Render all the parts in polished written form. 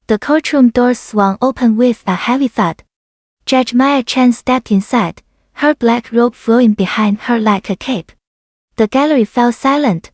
The courtroom doors swung open with a heavy thud. Judge Maya Chen stepped inside, her black robe flowing behind her like a cape. The gallery fell silent.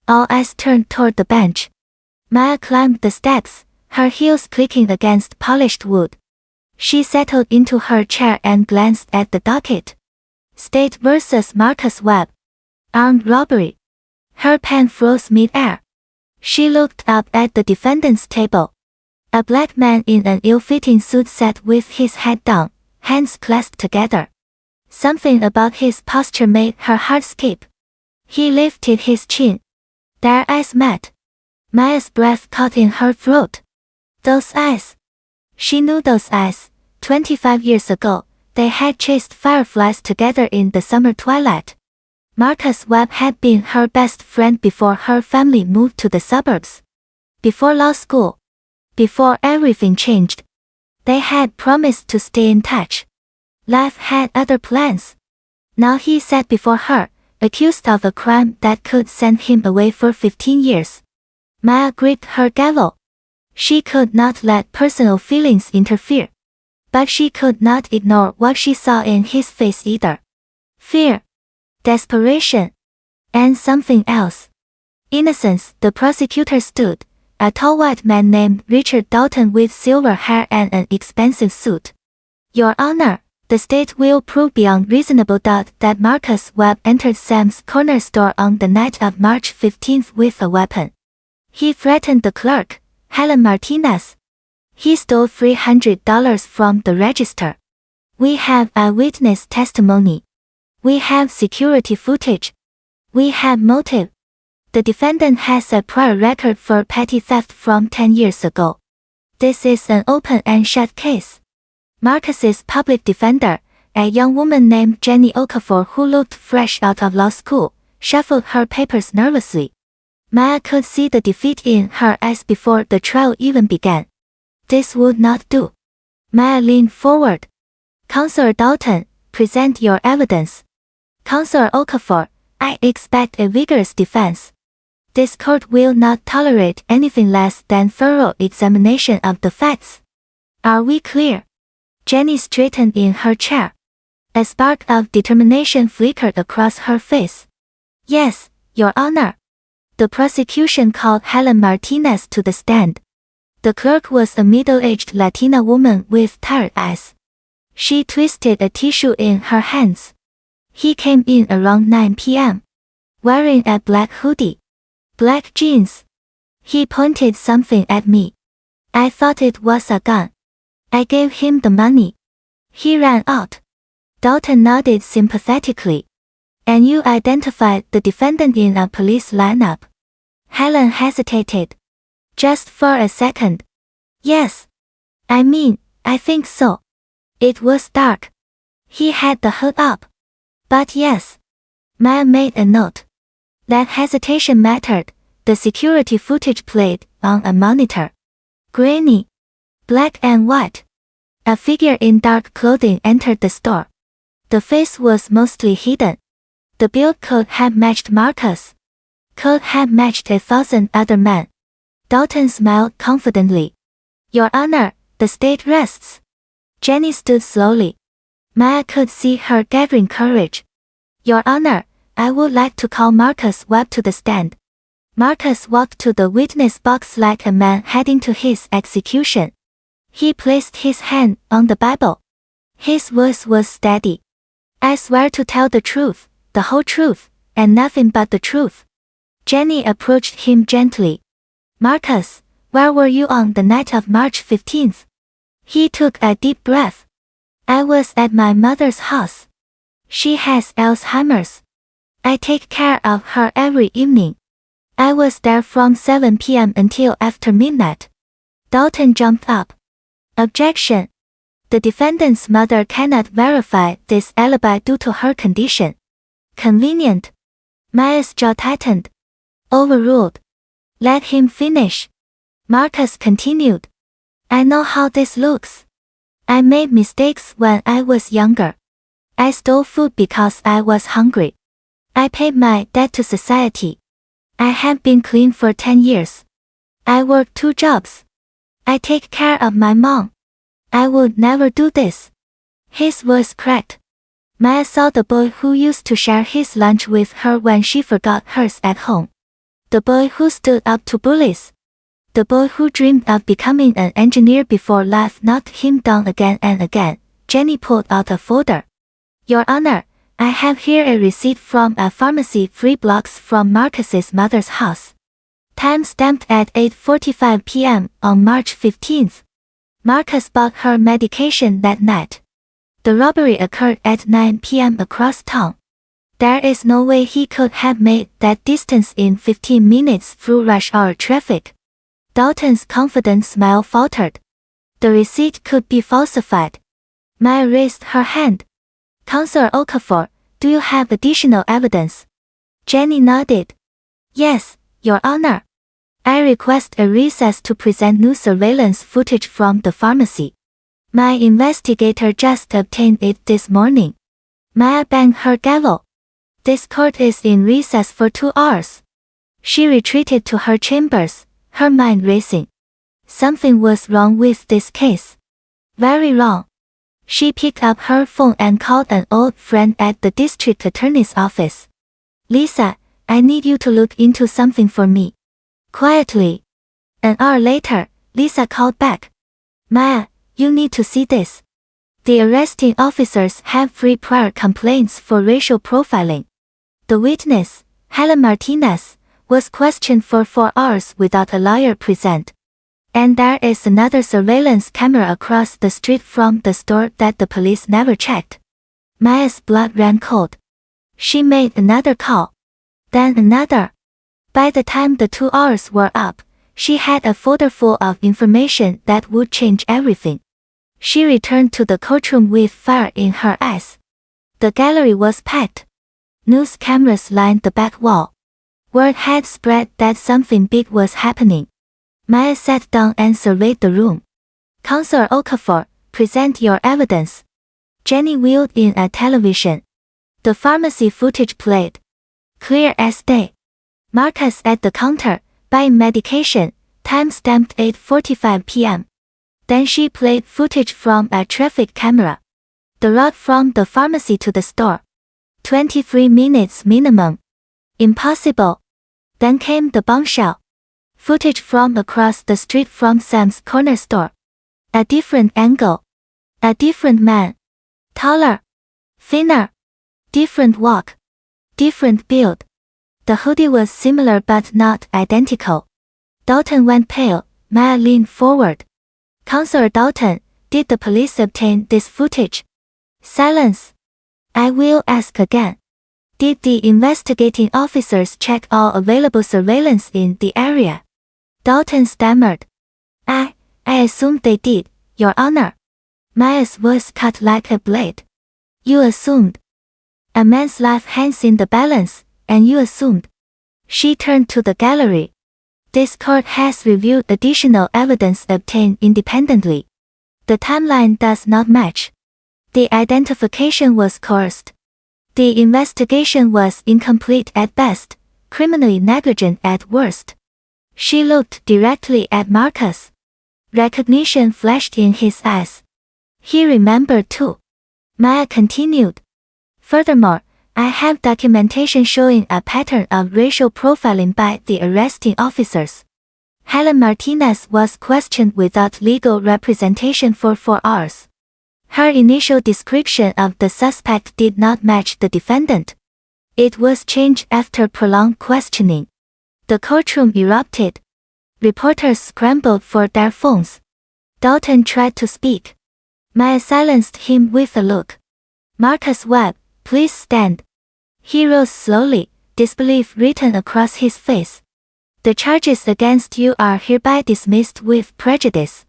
All eyes turned toward the bench. Maya climbed the steps, her heels clicking against polished wood. She settled into her chair and glanced at the docket. State versus Marcus Webb. Armed robbery. Her pen froze mid-air. She looked up at the defendant's table. A black man in an ill-fitting suit sat with his head down, hands clasped together. Something about his posture made her heart skip. He lifted his chin. Their eyes met. Maya's breath caught in her throat. Those eyes. She knew those eyes. 25 years ago, they had chased fireflies together in the summer twilight. Marcus Webb had been her best friend before her family moved to the suburbs. Before law school. Before everything changed. They had promised to stay in touch. Life had other plans. Now he sat before her, accused of a crime that could send him away for 15 years. Maya gripped her gavel. She could not let personal feelings interfere. But she could not ignore what she saw in his face either. Fear. Desperation. And something else. Innocence. The prosecutor stood, a tall white man named Richard Dalton with silver hair and an expensive suit. Your Honor, the state will prove beyond reasonable doubt that Marcus Webb entered Sam's Corner store on the night of March 15th with a weapon. He threatened the clerk, Helen Martinez. He stole $300 from the register. We have eyewitness testimony. We have security footage. We have motive. The defendant has a prior record for petty theft from 10 years ago. This is an open and shut case. Marcus's public defender, a young woman named Jenny Okafor who looked fresh out of law school, shuffled her papers nervously. Maya could see the defeat in her eyes before the trial even began. This would not do. Maya leaned forward. Counselor Dalton, present your evidence. Counselor Okafor, I expect a vigorous defense. This court will not tolerate anything less than thorough examination of the facts. Are we clear? Jenny straightened in her chair. A spark of determination flickered across her face. Yes, Your Honor. The prosecution called Helen Martinez to the stand. The clerk was a middle-aged Latina woman with tired eyes. She twisted a tissue in her hands. He came in around 9 p.m. wearing a black hoodie. Black jeans. He pointed something at me. I thought it was a gun. I gave him the money. He ran out. Dalton nodded sympathetically. And you identified the defendant in a police lineup. Helen hesitated. Just for a second. Yes. I think so. It was dark. He had the hood up. But yes. Maya made a note. That hesitation mattered. The security footage played on a monitor. Grainy. Black and white. A figure in dark clothing entered the store. The face was mostly hidden. The build could have matched Marcus. Could have matched 1,000 other men. Dalton smiled confidently. Your Honor, the state rests. Jenny stood slowly. Maya could see her gathering courage. Your Honor, I would like to call Marcus Webb to the stand. Marcus walked to the witness box like a man heading to his execution. He placed his hand on the Bible. His voice was steady. I swear to tell the truth, the whole truth, and nothing but the truth. Jenny approached him gently. Marcus, where were you on the night of March 15th? He took a deep breath. I was at my mother's house. She has Alzheimer's. I take care of her every evening. I was there from 7 p.m. until after midnight. Dalton jumped up. Objection. The defendant's mother cannot verify this alibi due to her condition. Convenient. Maya's jaw tightened. Overruled. Let him finish. Marcus continued. I know how this looks. I made mistakes when I was younger. I stole food because I was hungry. I paid my debt to society. I have been clean for 10 years. I worked 2 jobs. I take care of my mom. I would never do this. His voice cracked. Maya saw the boy who used to share his lunch with her when she forgot hers at home. The boy who stood up to bullies. The boy who dreamed of becoming an engineer before life knocked him down again and again. Jenny pulled out a folder. Your Honor, I have here a receipt from a pharmacy 3 blocks from Marcus's mother's house. Time stamped at 8:45 p.m. on March 15th. Marcus bought her medication that night. The robbery occurred at 9 p.m. across town. There is no way he could have made that distance in 15 minutes through rush hour traffic. Dalton's confident smile faltered. The receipt could be falsified. Maya raised her hand. Counselor Okafor, do you have additional evidence? Jenny nodded. Yes, Your Honor. I request a recess to present new surveillance footage from the pharmacy. My investigator just obtained it this morning. Maya banged her gavel. This court is in recess for 2 hours. She retreated to her chambers, her mind racing. Something was wrong with this case. Very wrong. She picked up her phone and called an old friend at the district attorney's office. Lisa, I need you to look into something for me. Quietly. An hour later, Lisa called back. Maya, you need to see this. The arresting officers have 3 prior complaints for racial profiling. The witness, Helen Martinez, was questioned for 4 hours without a lawyer present. And there is another surveillance camera across the street from the store that the police never checked. Maya's blood ran cold. She made another call. Then another. By the time the 2 hours were up, she had a folder full of information that would change everything. She returned to the courtroom with fire in her eyes. The gallery was packed. News cameras lined the back wall. Word had spread that something big was happening. Maya sat down and surveyed the room. Counselor Okafor, present your evidence. Jenny wheeled in a television. The pharmacy footage played. Clear as day. Marcus at the counter, buying medication, time stamped 8:45 p.m. Then she played footage from a traffic camera. The route from the pharmacy to the store. 23 minutes minimum. Impossible. Then came the bombshell. Footage from across the street from Sam's corner store. A different angle. A different man. Taller. Thinner. Different walk. Different build. The hoodie was similar but not identical. Dalton went pale. Maya leaned forward. Counselor Dalton, did the police obtain this footage? Silence. I will ask again. Did the investigating officers check all available surveillance in the area? Dalton stammered. I assumed they did, Your Honor. Maya's voice cut like a blade. You assumed. A man's life hangs in the balance, and you assumed. She turned to the gallery. This court has reviewed additional evidence obtained independently. The timeline does not match. The identification was coerced. The investigation was incomplete at best, criminally negligent at worst. She looked directly at Marcus. Recognition flashed in his eyes. He remembered too. Maya continued. Furthermore, I have documentation showing a pattern of racial profiling by the arresting officers. Helen Martinez was questioned without legal representation for 4 hours. Her initial description of the suspect did not match the defendant. It was changed after prolonged questioning. The courtroom erupted. Reporters scrambled for their phones. Dalton tried to speak. Maya silenced him with a look. Marcus Webb, please stand. He rose slowly, disbelief written across his face. The charges against you are hereby dismissed with prejudice.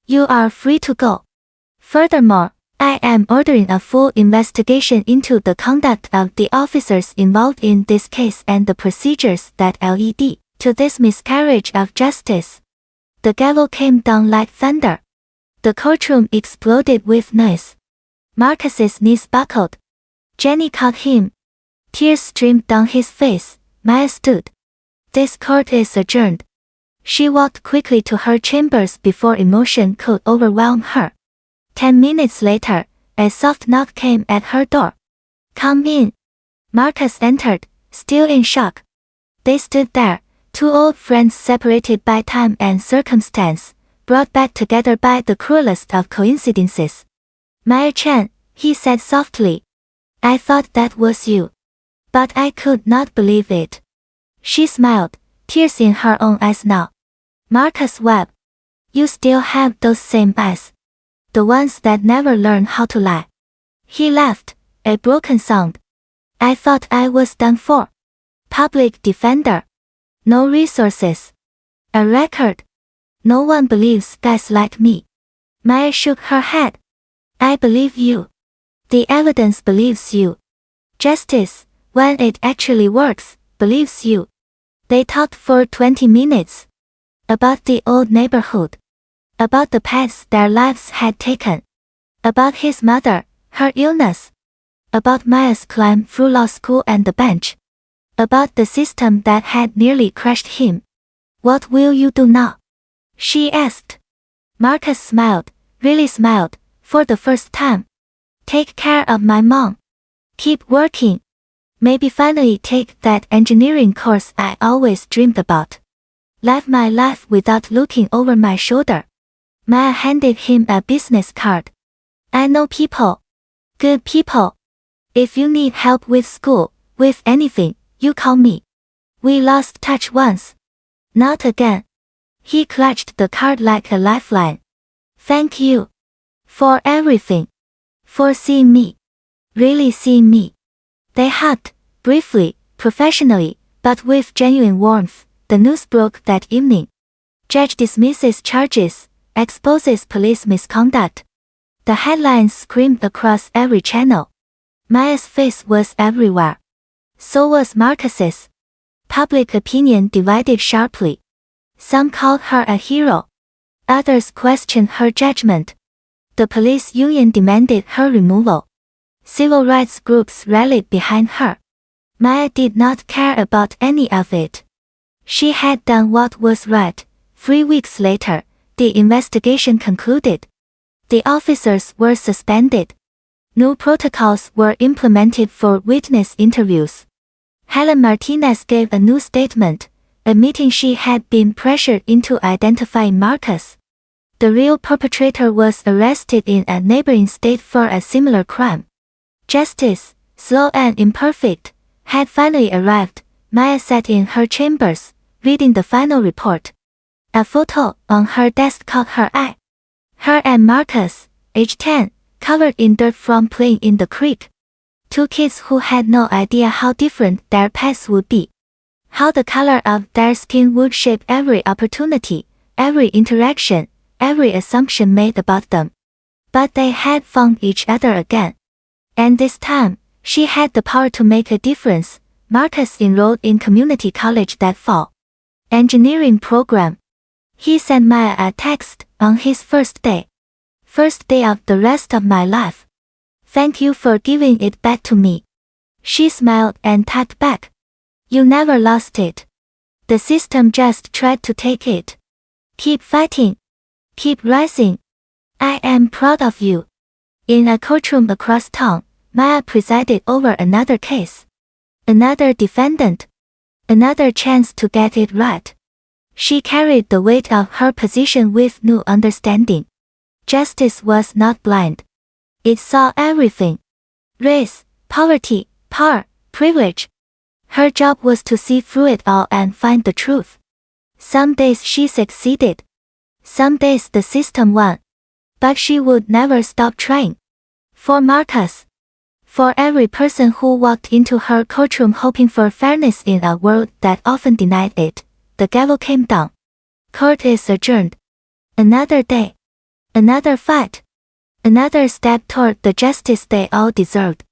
You are free to go. Furthermore, I am ordering a full investigation into the conduct of the officers involved in this case and the procedures that led to this miscarriage of justice. The gavel came down like thunder. The courtroom exploded with noise. Marcus's knees buckled. Jenny caught him. Tears streamed down his face. Maya stood. This court is adjourned. She walked quickly to her chambers before emotion could overwhelm her. 10 minutes later, a soft knock came at her door. "Come in." Marcus entered, still in shock. They stood there, two old friends separated by time and circumstance, brought back together by the cruelest of coincidences. "Maya Chen," he said softly. "I thought that was you. But I could not believe it." She smiled, tears in her own eyes now. "Marcus Webb. You still have those same eyes. The ones that never learn how to lie." He laughed, a broken sound. "I thought I was done for. Public defender. No resources. A record. No one believes guys like me." Maya shook her head. "I believe you. The evidence believes you. Justice, when it actually works, believes you." They talked for 20 minutes. About the old neighborhood. About the paths their lives had taken. About his mother, her illness. About Maya's climb through law school and the bench. About the system that had nearly crushed him. "What will you do now?" she asked. Marcus smiled, really smiled, for the first time. "Take care of my mom. Keep working. Maybe finally take that engineering course I always dreamed about. Live my life without looking over my shoulder." Maya handed him a business card. "I know people. Good people. If you need help with school, with anything, you call me. We lost touch once. Not again." He clutched the card like a lifeline. "Thank you. For everything. For seeing me. Really seeing me." They hugged, briefly, professionally, but with genuine warmth. The news broke that evening. Judge dismisses charges, exposes police misconduct. The headlines screamed across every channel. Maya's face was everywhere. So was Marcus's. Public opinion divided sharply. Some called her a hero. Others questioned her judgment. The police union demanded her removal. Civil rights groups rallied behind her. Maya did not care about any of it. She had done what was right. 3 weeks later, the investigation concluded. The officers were suspended. New protocols were implemented for witness interviews. Helen Martinez gave a new statement, admitting she had been pressured into identifying Marcus. The real perpetrator was arrested in a neighboring state for a similar crime. Justice, slow and imperfect, had finally arrived. Maya sat in her chambers, reading the final report. A photo on her desk caught her eye. Her and Marcus, age 10, covered in dirt from playing in the creek. Two kids who had no idea how different their paths would be. How the color of their skin would shape every opportunity, every interaction, every assumption made about them. But they had found each other again. And this time, she had the power to make a difference. Marcus enrolled in community college that fall. Engineering program. He sent Maya a text on his first day. "First day of the rest of my life. Thank you for giving it back to me." She smiled and typed back. "You never lost it. The system just tried to take it. Keep fighting. Keep rising. I am proud of you." In a courtroom across town, Maya presided over another case. Another defendant. Another chance to get it right. She carried the weight of her position with new understanding. Justice was not blind. It saw everything. Race, poverty, power, privilege. Her job was to see through it all and find the truth. Some days she succeeded. Some days the system won. But she would never stop trying. For Marcus. For every person who walked into her courtroom hoping for fairness in a world that often denied it, the gavel came down. Court is adjourned. Another day. Another fight. Another step toward the justice they all deserved.